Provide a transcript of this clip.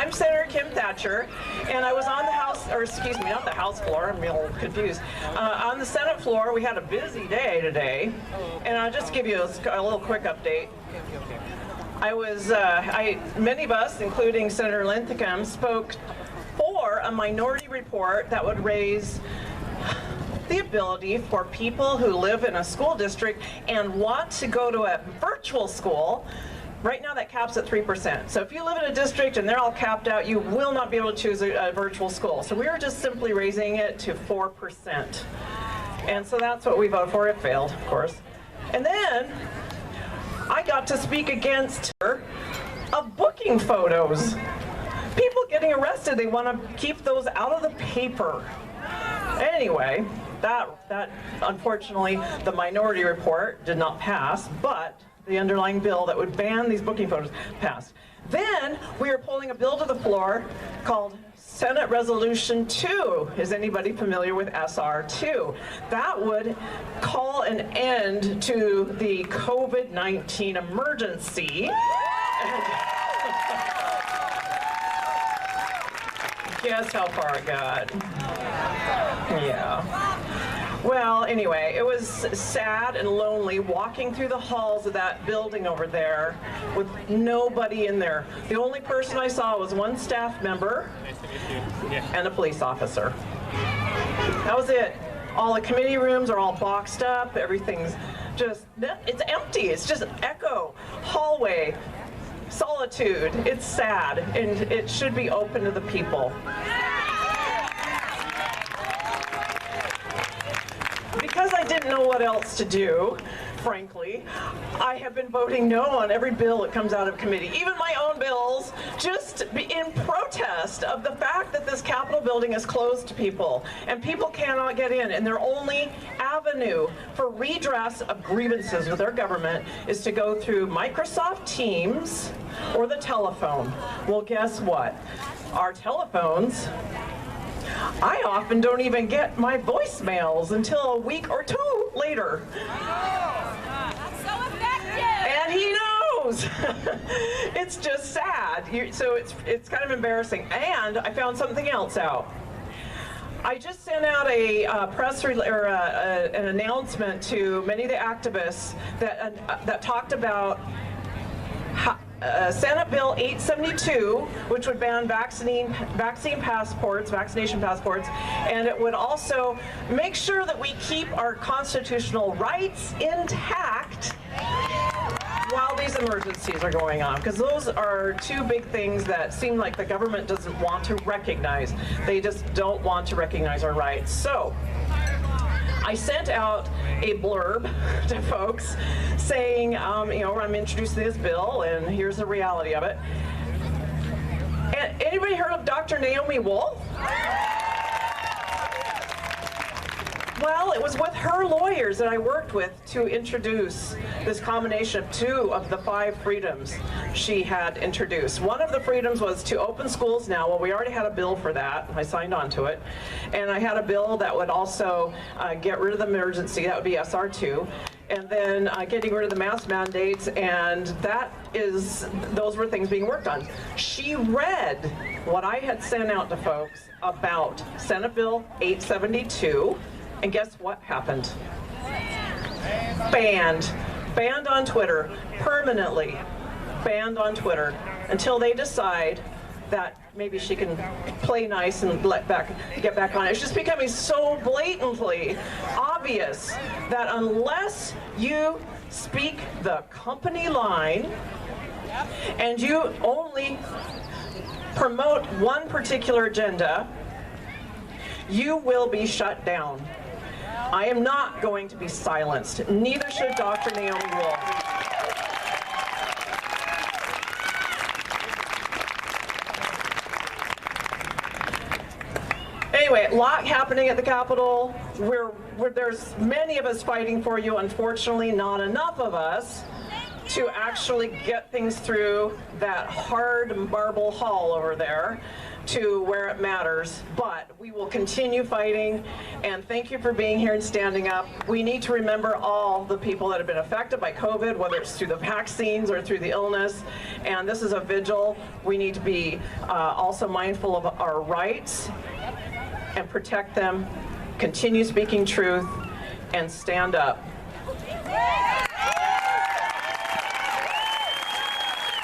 I'm Senator Kim Thatcher, and I was on the House, or excuse me, not the House floor, I'm a little confused. On the Senate floor, we had a busy day today, and I'll just give you a little quick update. Many of us, including Senator Linthicum, spoke for a minority report that would raise the ability for people who live in a school district and want to go to a virtual school. Right now that cap's at 3%. So if you live in a district and they're all capped out, you will not be able to choose a virtual school. So we were just simply raising it to 4%. And so that's what we voted for. It failed, of course. And then I got to speak against her of booking photos. People getting arrested, they want to keep those out of the paper. Anyway, that unfortunately the minority report did not pass, but the underlying bill that would ban these booking photos passed. Then we are pulling a bill to the floor called Senate Resolution 2. Is anybody familiar with SR 2? That would call an end to the COVID-19 emergency. Guess how far it got? Yeah. Well, anyway, it was sad and lonely walking through the halls of that building over there with nobody in there. The only person I saw was one staff member and a police officer. That was it. All the committee rooms are all boxed up. Everything's just, it's empty. It's just echo, hallway, solitude. It's sad, and it should be open to the people. Because I didn't know what else to do, frankly, I have been voting no on every bill that comes out of committee, even my own bills, just in protest of the fact that this Capitol building is closed to people, and people cannot get in, and their only avenue for redress of grievances with our government is to go through Microsoft Teams or the telephone. Well, guess what? Our telephones, I often don't even get my voicemails until a week or two later. Oh, that's so effective! And he knows! It's just sad. So it's kind of embarrassing. And I found something else out. I just sent out a press release or an announcement to many of the activists that talked about Senate Bill 872, which would ban vaccination passports, and it would also make sure that we keep our constitutional rights intact while these emergencies are going on, because those are two big things that seem like the government doesn't want to recognize. They just don't want to recognize our rights. So I sent out a blurb to folks saying, I'm introducing this bill, and here's the reality of it. And anybody heard of Dr. Naomi Wolf? Well, it was with her lawyers that I worked with to introduce this combination of two of the 5 freedoms she had introduced. One of the freedoms was to open schools now. Well, we already had a bill for that. I signed on to it. And I had a bill that would also get rid of the emergency. That would be SR 2. And then getting rid of the mask mandates, and those were things being worked on. She read what I had sent out to folks about Senate Bill 872. And guess what happened? Banned on Twitter, permanently banned on Twitter, until they decide that maybe she can play nice and get back on it. It's just becoming so blatantly obvious that unless you speak the company line and you only promote one particular agenda, you will be shut down. I am not going to be silenced. Neither should Dr. Naomi Wolf. Anyway, a lot happening at the Capitol. There's many of us fighting for you. Unfortunately, not enough of us. to actually get things through that hard marble hall over there to where it matters, but we will continue fighting, and thank you for being here and standing up. We need to remember all the people that have been affected by COVID, whether it's through the vaccines or through the illness, and this is a vigil. We need to be also mindful of our rights and protect them, continue speaking truth, and stand up.